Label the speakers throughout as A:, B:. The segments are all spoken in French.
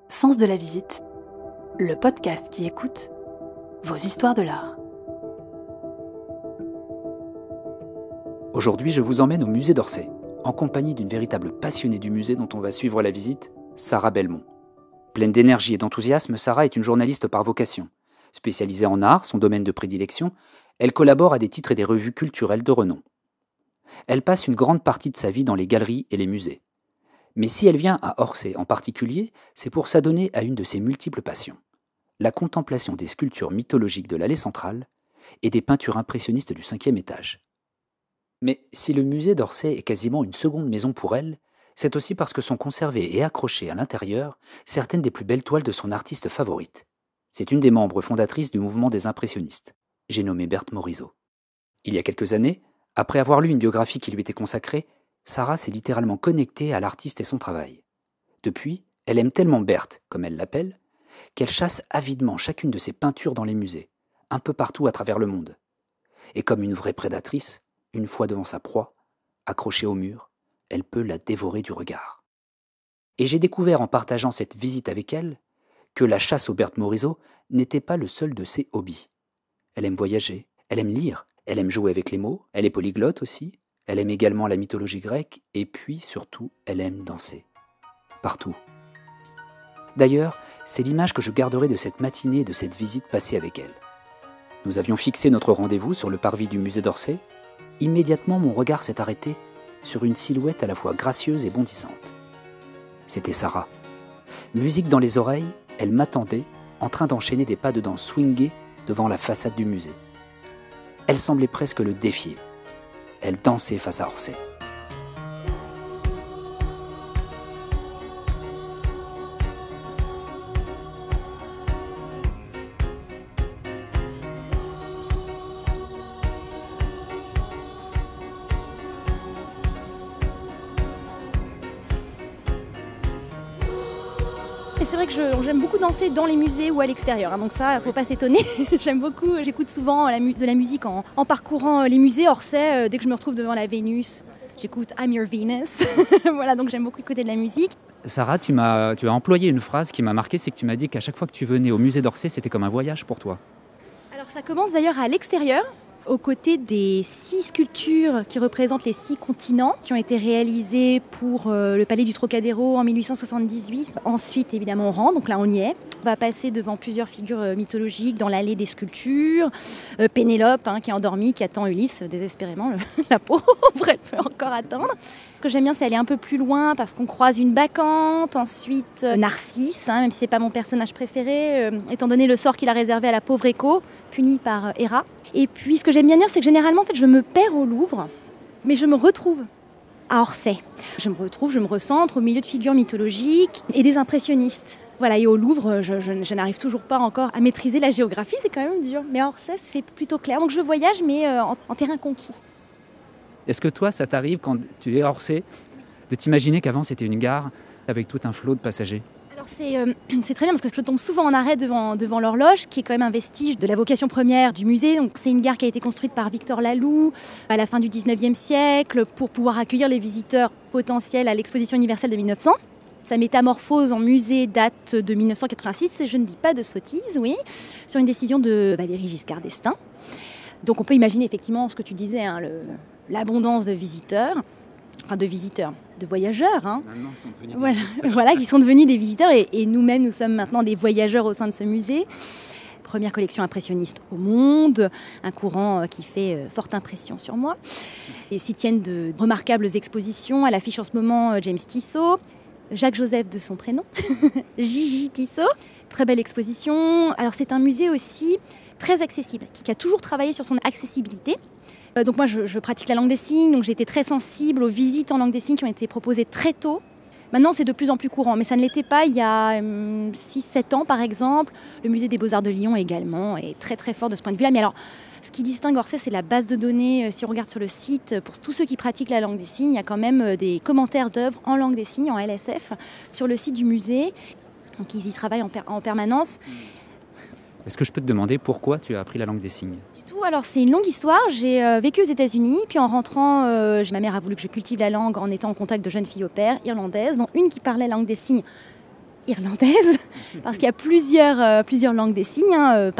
A: Sens de la visite, le podcast qui écoute vos histoires de l'art.
B: Aujourd'hui, je vous emmène au musée d'Orsay, en compagnie d'une véritable passionnée du musée dont on va suivre la visite, Sarah Belmont. Pleine d'énergie et d'enthousiasme, Sarah est une journaliste par vocation. Spécialisée en art, son domaine de prédilection, elle collabore à des titres et des revues culturelles de renom. Elle passe une grande partie de sa vie dans les galeries et les musées. Mais si elle vient à Orsay en particulier, c'est pour s'adonner à une de ses multiples passions, la contemplation des sculptures mythologiques de l'allée centrale et des peintures impressionnistes du 5e étage. Mais si le musée d'Orsay est quasiment une seconde maison pour elle, c'est aussi parce que sont conservées et accrochées à l'intérieur certaines des plus belles toiles de son artiste favorite. C'est une des membres fondatrices du mouvement des impressionnistes. J'ai nommé Berthe Morisot. Il y a quelques années, après avoir lu une biographie qui lui était consacrée, Sarah s'est littéralement connectée à l'artiste et son travail. Depuis, elle aime tellement Berthe, comme elle l'appelle, qu'elle chasse avidement chacune de ses peintures dans les musées, un peu partout à travers le monde. Et comme une vraie prédatrice, une fois devant sa proie, accrochée au mur, elle peut la dévorer du regard. Et j'ai découvert en partageant cette visite avec elle que la chasse aux Berthe Morisot n'était pas le seul de ses hobbies. Elle aime voyager, elle aime lire, elle aime jouer avec les mots, elle est polyglotte aussi, elle aime également la mythologie grecque, et puis surtout, elle aime danser. Partout. D'ailleurs, c'est l'image que je garderai de cette matinée et de cette visite passée avec elle. Nous avions fixé notre rendez-vous sur le parvis du musée d'Orsay. Immédiatement, mon regard s'est arrêté sur une silhouette à la fois gracieuse et bondissante. C'était Sarah. Musique dans les oreilles, elle m'attendait, en train d'enchaîner des pas de danse swingés devant la façade du musée. Elle semblait presque le défier. Elle dansait face à Orsay.
C: Et c'est vrai que j'aime beaucoup danser dans les musées ou à l'extérieur, donc ça, il ne faut pas s'étonner. J'aime beaucoup, j'écoute souvent de la musique en parcourant les musées. Orsay, dès que je me retrouve devant la Vénus, j'écoute I'm Your Venus. Voilà, donc j'aime beaucoup écouter de la musique.
B: Sarah, tu as employé une phrase qui m'a marquée, c'est que tu m'as dit qu'à chaque fois que tu venais au musée d'Orsay, c'était comme un voyage pour toi.
C: Alors ça commence d'ailleurs à l'extérieur, aux côtés des 6 sculptures qui représentent les 6 continents, qui ont été réalisées pour le Palais du Trocadéro en 1878. Ensuite, évidemment, on rentre, donc là on y est. On va passer devant plusieurs figures mythologiques dans l'allée des sculptures. Pénélope, qui est endormie, qui attend Ulysse désespérément, la pauvre, elle peut encore attendre. Ce que j'aime bien, c'est aller un peu plus loin parce qu'on croise une bacchante, ensuite Narcisse, même si c'est pas mon personnage préféré, étant donné le sort qu'il a réservé à la pauvre Écho, punie par Héra. Et puis ce que j'aime bien dire, c'est que généralement, en fait, je me perds au Louvre, mais je me retrouve à Orsay. Je me recentre au milieu de figures mythologiques et des impressionnistes. Voilà, et au Louvre, je n'arrive toujours pas encore à maîtriser la géographie, c'est quand même dur. Mais à Orsay, c'est plutôt clair. Donc je voyage, mais en terrain conquis.
B: Est-ce que toi, ça t'arrive, quand tu es à Orsay, de t'imaginer qu'avant c'était une gare avec tout un flot de passagers ?
C: Alors c'est très bien parce que je tombe souvent en arrêt devant l'horloge, qui est quand même un vestige de la vocation première du musée. Donc, c'est une gare qui a été construite par Victor Laloux à la fin du 19e siècle pour pouvoir accueillir les visiteurs potentiels à l'exposition universelle de 1900. Sa métamorphose en musée date de 1986, je ne dis pas de sottises, oui, sur une décision de Valéry Giscard d'Estaing. Donc on peut imaginer effectivement ce que tu disais, l'abondance de visiteurs. Enfin, de voyageurs.
B: Maintenant, ils sont devenus
C: voilà, qui sont devenus des visiteurs et nous-mêmes, nous sommes maintenant des voyageurs au sein de ce musée. Première collection impressionniste au monde, un courant qui fait forte impression sur moi. Et s'y tiennent de remarquables expositions. À l'affiche en ce moment, James Tissot, Jacques-Joseph de son prénom, Gigi Tissot. Très belle exposition. Alors c'est un musée aussi très accessible, qui a toujours travaillé sur son accessibilité. Donc moi, je pratique la langue des signes, donc j'ai été très sensible aux visites en langue des signes qui ont été proposées très tôt. Maintenant, c'est de plus en plus courant, mais ça ne l'était pas il y a 6-7 ans, par exemple. Le musée des Beaux-Arts de Lyon également est très très fort de ce point de vue-là. Mais alors, ce qui distingue Orsay, c'est la base de données. Si on regarde sur le site, pour tous ceux qui pratiquent la langue des signes, il y a quand même des commentaires d'œuvres en langue des signes, en LSF, sur le site du musée. Donc ils y travaillent en permanence.
B: Est-ce que je peux te demander pourquoi tu as appris la langue des signes ?
C: Alors c'est une longue histoire, j'ai vécu aux États-Unis, puis en rentrant, ma mère a voulu que je cultive la langue en étant en contact de jeunes filles au pair irlandaises, dont une qui parlait la langue des signes irlandaise, parce qu'il y a plusieurs langues des signes, hein,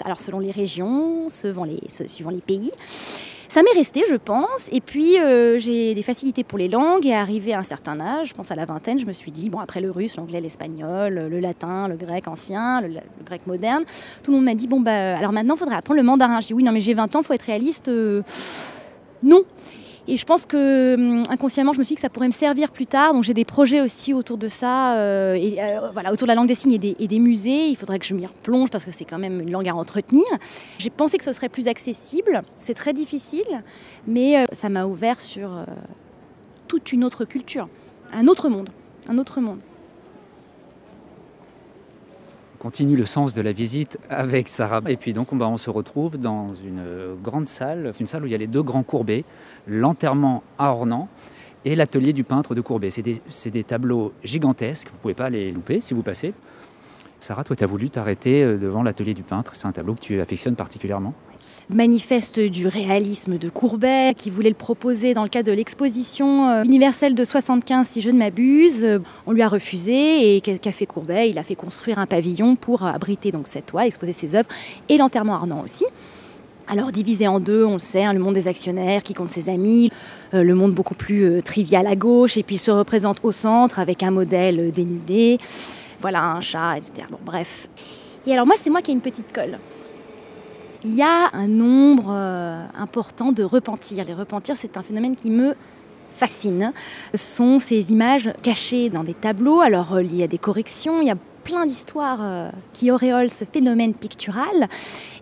C: alors selon les régions, suivant les pays. Ça m'est resté, je pense, et puis j'ai des facilités pour les langues, et arrivé à un certain âge, je pense à la vingtaine, je me suis dit, bon, après le russe, l'anglais, l'espagnol, le latin, le grec ancien, le grec moderne, tout le monde m'a dit, bon, alors maintenant, il faudrait apprendre le mandarin. Je dis, oui, non, mais j'ai 20 ans, il faut être réaliste, non. Et je pense que inconsciemment, je me suis dit que ça pourrait me servir plus tard. Donc j'ai des projets aussi autour de ça, autour de la langue des signes et des musées. Il faudrait que je m'y replonge parce que c'est quand même une langue à entretenir. J'ai pensé que ce serait plus accessible. C'est très difficile, mais ça m'a ouvert sur toute une autre culture, un autre monde.
B: Continue le sens de la visite avec Sarah. Et puis donc on se retrouve dans une grande salle, une salle où il y a les 2 grands Courbet, l'enterrement à Ornans et l'atelier du peintre de Courbet. C'est des tableaux gigantesques, vous ne pouvez pas les louper si vous passez. Sarah, toi tu as voulu t'arrêter devant l'atelier du peintre, c'est un tableau que tu affectionnes particulièrement.
C: Manifeste du réalisme de Courbet, qui voulait le proposer dans le cadre de l'exposition universelle de 75, si je ne m'abuse. On lui a refusé et qu'a fait Courbet? Il a fait construire un pavillon pour abriter donc cette toile, exposer ses œuvres, et l'enterrement à Ornans aussi. Alors divisé en 2, on le sait, le monde des actionnaires qui compte ses amis, le monde beaucoup plus trivial à gauche, et puis se représente au centre avec un modèle dénudé, voilà, un chat, etc. Bon, bref. Et alors c'est moi qui ai une petite colle. Il y a un nombre important de repentirs. Les repentirs, c'est un phénomène qui me fascine. Ce sont ces images cachées dans des tableaux. Alors, il y a des corrections, il y a plein d'histoires qui auréolent ce phénomène pictural.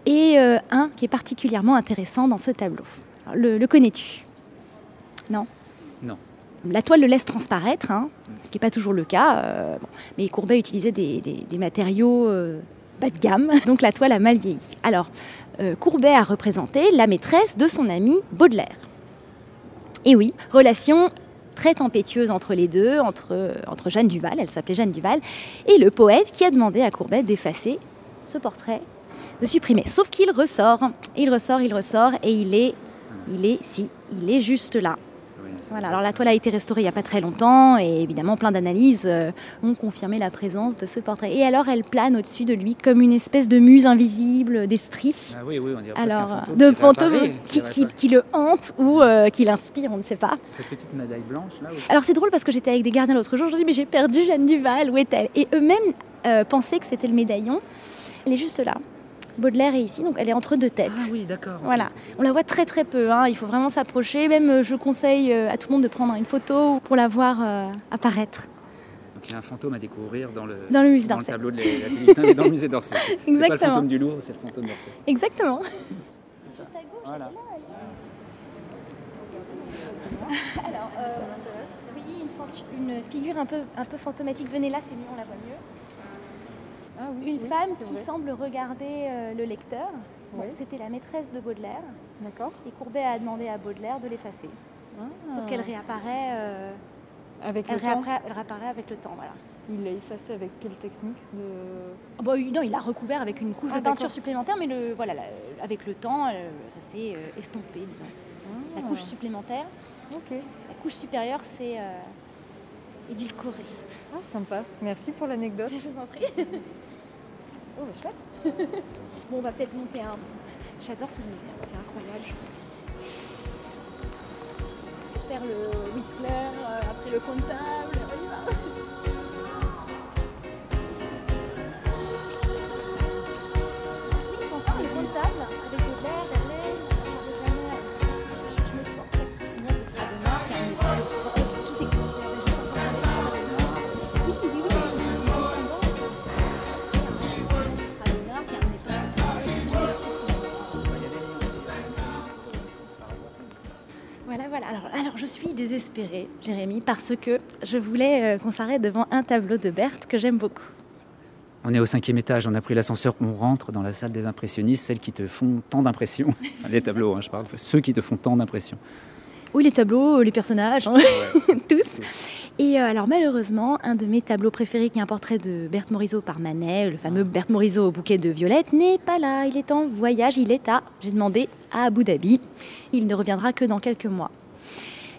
C: Et un qui est particulièrement intéressant dans ce tableau. Alors, le connais-tu? Non. La toile le laisse transparaître, ce qui n'est pas toujours le cas. Mais Courbet utilisait des matériaux bas de gamme, donc la toile a mal vieilli. Alors, Courbet a représenté la maîtresse de son ami Baudelaire. Et oui, relation très tempétueuse entre les deux, entre Jeanne Duval, elle s'appelait Jeanne Duval, et le poète qui a demandé à Courbet d'effacer ce portrait, de supprimer. Sauf qu'il ressort, et il est juste là. Voilà, alors la toile a été restaurée il n'y a pas très longtemps et évidemment plein d'analyses ont confirmé la présence de ce portrait. Et alors elle plane au-dessus de lui comme une espèce de muse invisible, d'esprit.
B: Ah oui, on dirait
C: alors,
B: presque un fantôme.
C: De fantôme qui le hante ou qui l'inspire, on ne sait pas.
B: Cette petite médaille blanche là aussi.
C: Alors c'est drôle parce que j'étais avec des gardiens l'autre jour, je dis mais j'ai perdu Jeanne Duval, où est-elle? Et eux-mêmes pensaient que c'était le médaillon. Elle est juste là. Baudelaire est ici, donc elle est entre 2 têtes.
B: Ah oui, d'accord.
C: Voilà. On la voit très très peu, il faut vraiment s'approcher. Même je conseille à tout le monde de prendre une photo pour la voir apparaître.
B: Donc il y a un fantôme à découvrir dans le
C: musée d'Orsay.
B: Dans le tableau de l'atelier, dans le musée d'Orsay.
C: Exactement.
B: C'est pas le fantôme du Louvre, c'est le fantôme d'Orsay.
C: Exactement.
B: C'est ça. Voilà.
C: Alors, oui, une figure un peu fantomatique. Venez là, c'est mieux, on la voit mieux.
D: Ah oui,
C: une femme qui semble regarder le lecteur.
D: Oui.
C: C'était la maîtresse de Baudelaire.
D: D'accord.
C: Et Courbet a demandé à Baudelaire de l'effacer. Sauf qu'elle réapparaît.
D: Avec
C: elle
D: le temps.
C: réapparaît avec le temps, voilà.
D: Il l'a effacé avec quelle technique de...
C: Non, il l'a recouvert avec une couche de peinture supplémentaire, mais avec le temps, ça s'est estompé, disons. La couche supplémentaire.
D: Ok.
C: La couche supérieure, c'est édulcoré.
D: Ah, sympa. Merci pour l'anecdote.
C: Je vous en prie. Oh, chouette. Bon, on va peut-être monter un... J'adore ce musée, c'est incroyable. Faire le Whistler, après le comptable, on y va. Oui, c'est encore le comptable, avec Baudelaire, Verlaine, je me force à souvenir de Fragonard, qui a un tous ces Voilà. Alors je suis désespérée, Jérémy, parce que je voulais qu'on s'arrête devant un tableau de Berthe que j'aime beaucoup.
B: On est au 5e étage, on a pris l'ascenseur, on rentre dans la salle des impressionnistes, celles qui te font tant d'impressions. Les tableaux, je parle, ceux qui te font tant d'impressions.
C: Oui, les tableaux, les personnages, ouais. Tous. Et alors malheureusement, un de mes tableaux préférés, qui est un portrait de Berthe Morisot par Manet, le fameux Berthe Morisot au bouquet de violettes, n'est pas là. Il est en voyage, j'ai demandé, à Abu Dhabi. Il ne reviendra que dans quelques mois.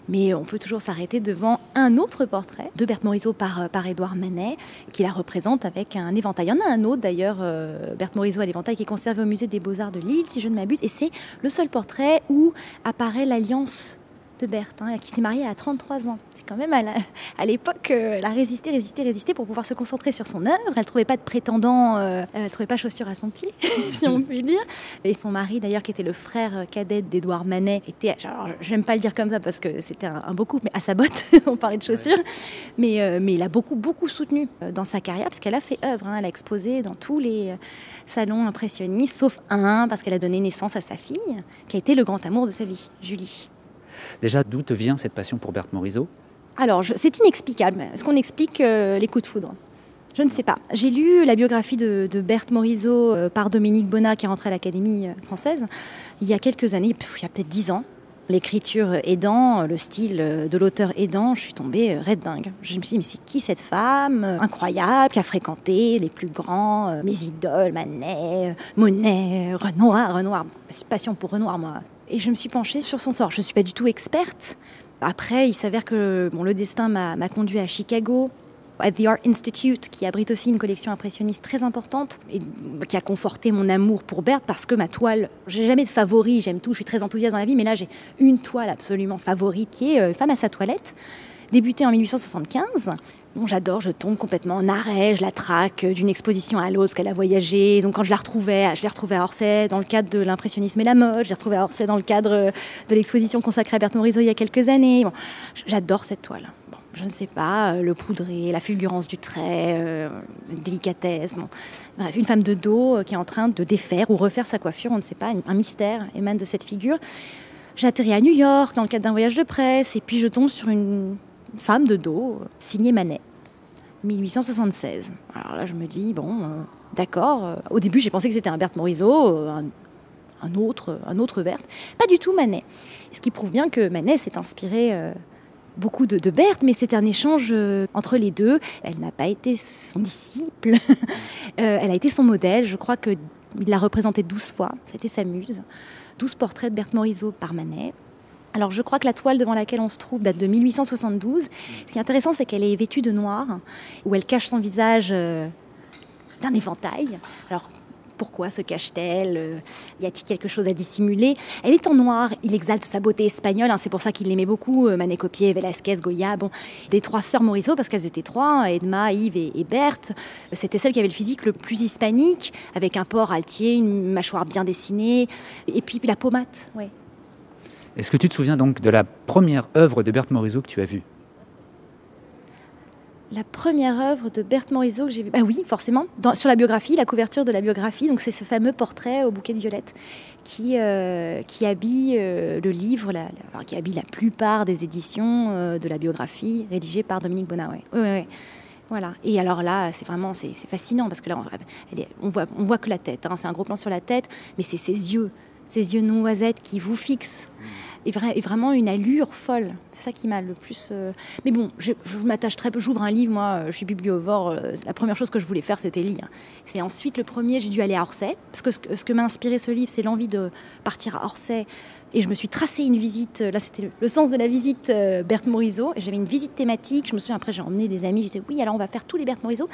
C: Mais on peut toujours s'arrêter devant un autre portrait de Berthe Morisot par Édouard Manet, qui la représente avec un éventail. Il y en a un autre d'ailleurs, Berthe Morisot à l'éventail, qui est conservé au musée des Beaux-Arts de Lille, si je ne m'abuse. Et c'est le seul portrait où apparaît l'alliance de Berthe, qui s'est mariée à 33 ans. C'est quand même à l'époque, elle a résisté pour pouvoir se concentrer sur son œuvre. Elle ne trouvait pas de prétendant, elle ne trouvait pas chaussure à son pied, si on peut dire. Et son mari, d'ailleurs, qui était le frère cadet d'Édouard Manet, était, j'aime pas le dire comme ça parce que c'était un beau couple, mais à sa botte, on parlait de chaussures. Mais il a beaucoup soutenu dans sa carrière, parce qu'elle a fait œuvre. Elle a exposé dans tous les salons impressionnistes, sauf un, parce qu'elle a donné naissance à sa fille, qui a été le grand amour de sa vie, Julie.
B: Déjà, d'où te vient cette passion pour Berthe Morisot ?
C: Alors, c'est inexplicable. Est-ce qu'on explique les coups de foudre ? Je ne sais pas. J'ai lu la biographie de Berthe Morisot par Dominique Bonnat, qui est rentré à l'Académie française, il y a quelques années, il y a peut-être 10 ans. L'écriture aidant, le style de l'auteur aidant, je suis tombée raide dingue. Je me suis dit, mais c'est qui cette femme incroyable, qui a fréquenté les plus grands, mes idoles, Manet, Monet, Renoir. Passion pour Renoir, moi. Et je me suis penchée sur son sort. Je ne suis pas du tout experte. Après, il s'avère que le destin m'a conduit à Chicago, à The Art Institute, qui abrite aussi une collection impressionniste très importante et qui a conforté mon amour pour Berthe, parce que ma toile, j'ai jamais de favori, j'aime tout, je suis très enthousiaste dans la vie, mais là j'ai une toile absolument favorite qui est Femme à sa toilette, débutée en 1875. Bon, j'adore, je tombe complètement en arrêt, je la traque d'une exposition à l'autre, parce qu'elle a voyagé. Donc quand je l'ai retrouvée à Orsay dans le cadre de l'impressionnisme et la mode, je l'ai retrouvée à Orsay dans le cadre de l'exposition consacrée à Berthe Morisot il y a quelques années. Bon, j'adore cette toile. Bon, je ne sais pas, le poudré, la fulgurance du trait, la délicatesse. Bon. Bref, une femme de dos qui est en train de défaire ou refaire sa coiffure, on ne sait pas, un mystère émane de cette figure. J'atterris à New York dans le cadre d'un voyage de presse, et puis je tombe sur une femme de dos, signée Manet, 1876. Alors là, je me dis, d'accord. Au début, j'ai pensé que c'était un Berthe Morisot, un autre Berthe. Pas du tout Manet. Ce qui prouve bien que Manet s'est inspiré beaucoup de Berthe, mais c'est un échange entre les deux. Elle n'a pas été son disciple. Elle a été son modèle. Je crois qu'il l'a représentée 12 fois. C'était sa muse. 12 portraits de Berthe Morisot par Manet. Alors je crois que la toile devant laquelle on se trouve date de 1872. Ce qui est intéressant, c'est qu'elle est vêtue de noir, où elle cache son visage d'un éventail. Alors pourquoi se cache-t-elle ? Y a-t-il quelque chose à dissimuler ? Elle est en noir, il exalte sa beauté espagnole, c'est pour ça qu'il l'aimait beaucoup, Manet copiait Velázquez, Goya, des 3 sœurs Morisot, parce qu'elles étaient 3, Edma, Yves et Berthe. C'était celle qui avait le physique le plus hispanique, avec un port altier, une mâchoire bien dessinée, et puis la pommade, ouais.
B: Est-ce que tu te souviens donc de la première œuvre de Berthe Morisot que tu as vue ?
C: La première œuvre de Berthe Morisot que j'ai vue, oui, forcément, sur la biographie, la couverture de la biographie, donc c'est ce fameux portrait au bouquet de violettes qui habille le livre, qui habille la plupart des éditions de la biographie rédigée par Dominique Bonnat. Ouais. Voilà. Et alors là, c'est fascinant, parce que là, on voit que la tête, c'est un gros plan sur la tête, mais c'est ses yeux noisettes qui vous fixent. Et vraiment une allure folle. C'est ça qui m'a le plus... Mais bon, je m'attache très peu. J'ouvre un livre, moi, je suis bibliovore. La première chose que je voulais faire, c'était lire. C'est ensuite le premier, j'ai dû aller à Orsay. Parce que ce que m'a inspiré ce livre, c'est l'envie de partir à Orsay. Et je me suis tracé une visite. Là, c'était le sens de la visite Berthe Morisot. Et j'avais une visite thématique. Je me souviens, après, j'ai emmené des amis. J'étais, oui, alors on va faire tous les Berthe Morisot.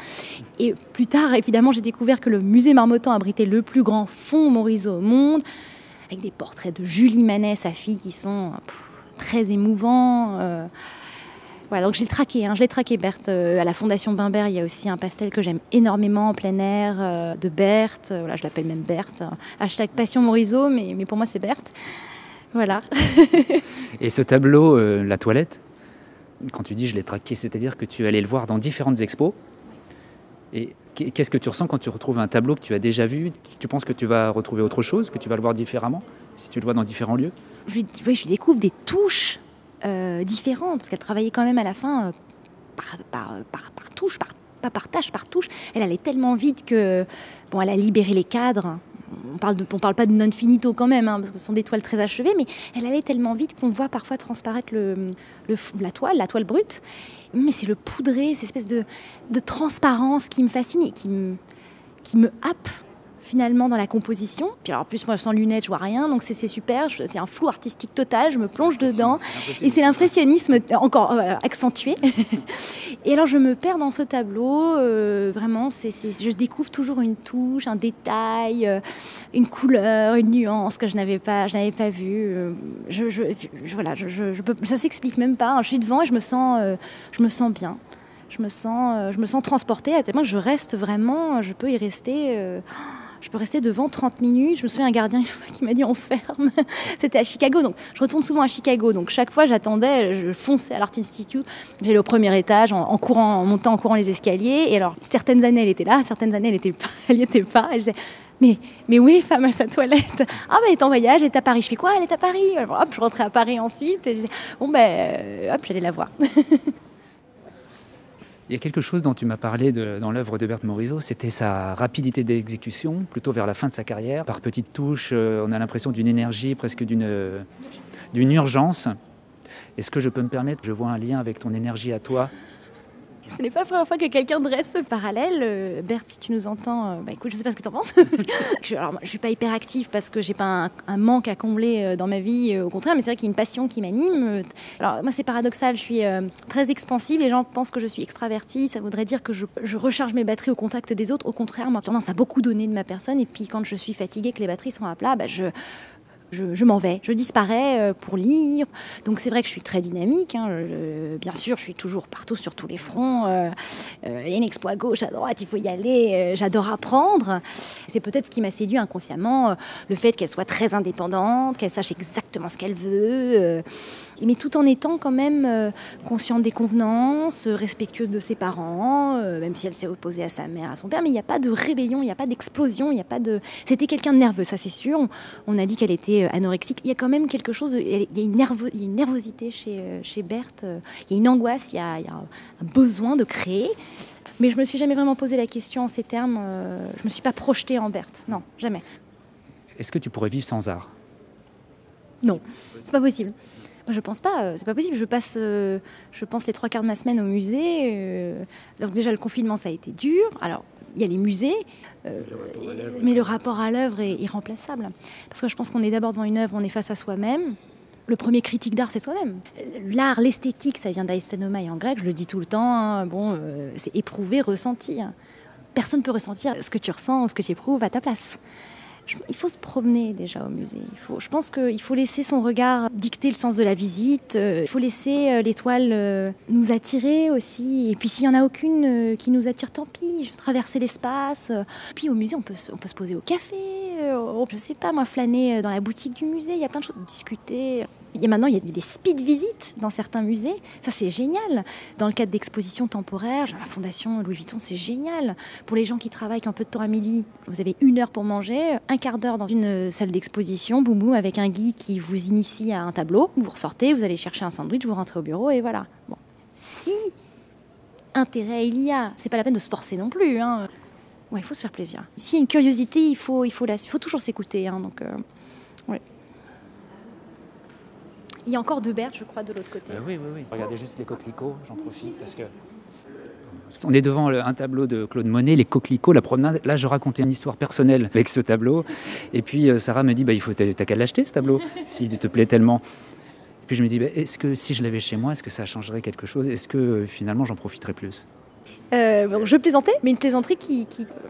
C: Et plus tard, évidemment, j'ai découvert que le musée Marmottan abritait le plus grand fonds Morisot au monde, avec des portraits de Julie Manet, sa fille, qui sont très émouvants. Voilà, donc je l'ai traqué, Berthe. À la Fondation Bimbert, il y a aussi un pastel que j'aime énormément en plein air, de Berthe. Voilà, je l'appelle même Berthe. Hashtag Passion Morisot, mais pour moi, c'est Berthe. Voilà.
B: Et ce tableau, La Toilette, quand tu dis je l'ai traqué, c'est-à-dire que tu es allé le voir dans différentes expos. Et qu'est-ce que tu ressens quand tu retrouves un tableau que tu as déjà vu ? Tu penses que tu vas retrouver autre chose, que tu vas le voir différemment, si tu le vois dans différents lieux ?
C: Je découvre des touches différentes, parce qu'elle travaillait quand même à la fin par touche, pas par tâche, par touche. Elle allait tellement vite que, elle a libéré les cadres. On parle pas de non finito quand même, parce que ce sont des toiles très achevées, mais elle allait tellement vite qu'on voit parfois transparaître la toile brute. Mais c'est le poudré, cette espèce de transparence qui me fascine et qui me happe finalement dans la composition. Puis alors en plus moi sans lunettes je vois rien, donc c'est super, c'est un flou artistique total, je me plonge dedans et c'est l'impressionnisme encore accentué. Et alors je me perds dans ce tableau, vraiment je découvre toujours une touche, un détail, une couleur, une nuance que je n'avais pas vue. Voilà, ça s'explique même pas. Je suis devant et je me sens bien. Je me sens transportée à tel point que je reste vraiment, je peux y rester. Je peux rester devant 30 minutes. Je me souviens un gardien une fois qui m'a dit on ferme. C'était à Chicago, donc je retourne souvent à Chicago. Donc chaque fois j'attendais, je fonçais à l'Art Institute. J'allais au premier étage en montant en courant les escaliers. Et alors certaines années elle était là, certaines années elle n'y était pas. Elle disait mais où est femme à sa toilette? Ah elle est en voyage, elle est à Paris. Je fais quoi? Elle est à Paris. Alors, hop, je rentrais à Paris ensuite. Et je disais hop, j'allais la voir.
B: Il y a quelque chose dont tu m'as parlé dans l'œuvre de Berthe Morisot, c'était sa rapidité d'exécution, plutôt vers la fin de sa carrière. Par petites touches, on a l'impression d'une énergie, presque d'une urgence. Est-ce que je peux me permettre, je vois un lien avec ton énergie à toi?
C: Ce n'est pas la première fois que quelqu'un dresse ce parallèle. Berthe, si tu nous entends, écoute, je ne sais pas ce que tu en penses. Je ne suis pas hyper active parce que je n'ai pas un manque à combler dans ma vie. Au contraire, mais c'est vrai qu'il y a une passion qui m'anime. Alors moi, c'est paradoxal. Je suis très expansive. Les gens pensent que je suis extravertie. Ça voudrait dire que je recharge mes batteries au contact des autres. Au contraire, moi, j'ai tendance à beaucoup donner de ma personne. Et puis quand je suis fatiguée, que les batteries sont à plat, je m'en vais, je disparais pour lire. Donc c'est vrai que je suis très dynamique. Bien sûr, je suis toujours partout sur tous les fronts. Il y a une expo à gauche, à droite, il faut y aller. J'adore apprendre. C'est peut-être ce qui m'a séduit inconsciemment, le fait qu'elle soit très indépendante, qu'elle sache exactement ce qu'elle veut, mais tout en étant quand même consciente des convenances, respectueuse de ses parents, même si elle s'est opposée à sa mère, à son père. Mais il n'y a pas de rébellion, il n'y a pas d'explosion, il n'y a pas de... C'était quelqu'un de nerveux, ça c'est sûr. On a dit qu'elle était anorexique. Il y a quand même quelque chose, il y a une nervosité chez Berthe, il y a une angoisse, il y a un besoin de créer. Mais je me suis jamais vraiment posé la question en ces termes. Je me suis pas projetée en Berthe, non, jamais.
B: Est-ce que tu pourrais vivre sans art?
C: Non, c'est pas possible. Je pense pas, c'est pas possible. Je pense les 3/4 de ma semaine au musée. Donc déjà le confinement ça a été dur. Alors il y a les musées, mais le rapport à l'œuvre est irremplaçable. Parce que je pense qu'on est d'abord devant une œuvre, on est face à soi-même. Le premier critique d'art, c'est soi-même. L'art, l'esthétique, ça vient d'Aïssanomai en grec, je le dis tout le temps. C'est éprouver, ressentir. Personne ne peut ressentir ce que tu ressens ou ce que tu éprouves à ta place. Il faut se promener déjà au musée. Je pense qu'il faut laisser son regard dicter le sens de la visite. Il faut laisser l'étoile nous attirer aussi. Et puis s'il n'y en a aucune qui nous attire, tant pis. Traverser l'espace. Puis au musée, on peut se poser au café. Je ne sais pas, moi, flâner dans la boutique du musée. Il y a plein de choses. Discuter. Maintenant, il y a des speed visites dans certains musées. Ça, c'est génial. Dans le cadre d'expositions temporaires, genre la Fondation Louis Vuitton, c'est génial. Pour les gens qui travaillent, qui ont un peu de temps à midi, vous avez 1 heure pour manger, 1/4 d'heure dans une salle d'exposition, boum boum, avec un guide qui vous initie à un tableau. Vous ressortez, vous allez chercher un sandwich, vous rentrez au bureau et voilà. Bon. Si intérêt il y a, c'est pas la peine de se forcer non plus. Ouais, il faut se faire plaisir. S'il y a une curiosité, il faut toujours s'écouter. Ouais. Il y a encore 2 Berthe, je crois, de l'autre côté.
B: Oui. Regardez juste les coquelicots, j'en profite parce que... On est devant un tableau de Claude Monet, les coquelicots, la promenade. Là, je racontais une histoire personnelle avec ce tableau. Et puis, Sarah me dit, t'as qu'à l'acheter, ce tableau, s'il te plaît tellement. Et puis, je me dis, est-ce que si je l'avais chez moi, est-ce que ça changerait quelque chose? Est-ce que, finalement, j'en profiterais plus?
C: Je plaisantais, mais une plaisanterie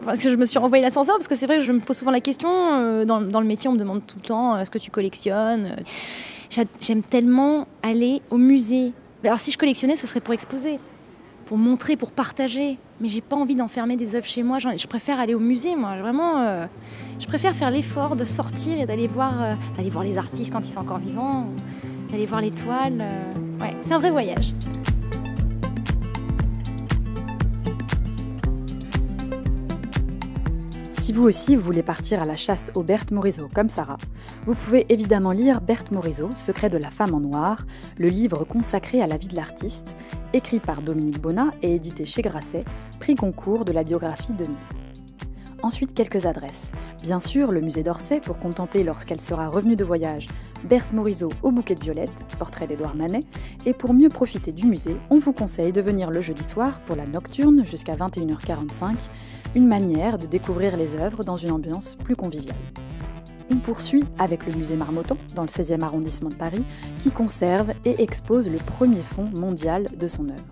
C: parce que je me suis renvoyé l'ascenseur, parce que c'est vrai que je me pose souvent la question. Dans le métier, on me demande tout le temps, est-ce que tu collectionnes? J'aime tellement aller au musée. Alors si je collectionnais, ce serait pour exposer, pour montrer, pour partager. Mais j'ai pas envie d'enfermer des œuvres chez moi. Je préfère aller au musée, moi. Vraiment, je préfère faire l'effort de sortir et d'aller voir les artistes quand ils sont encore vivants, d'aller voir les toiles. Ouais, c'est un vrai voyage.
A: Si vous aussi vous voulez partir à la chasse aux Berthe Morisot comme Sarah, vous pouvez évidemment lire Berthe Morisot, Secret de la femme en noir, le livre consacré à la vie de l'artiste, écrit par Dominique Bonnat et édité chez Grasset, prix Goncourt de la biographie 2000. Ensuite, quelques adresses. Bien sûr, le musée d'Orsay pour contempler lorsqu'elle sera revenue de voyage Berthe Morisot au bouquet de violettes, portrait d'Édouard Manet, et pour mieux profiter du musée, on vous conseille de venir le jeudi soir pour la nocturne jusqu'à 21h45, Une manière de découvrir les œuvres dans une ambiance plus conviviale. On poursuit avec le musée Marmottan, dans le 16e arrondissement de Paris, qui conserve et expose le premier fonds mondial de son œuvre.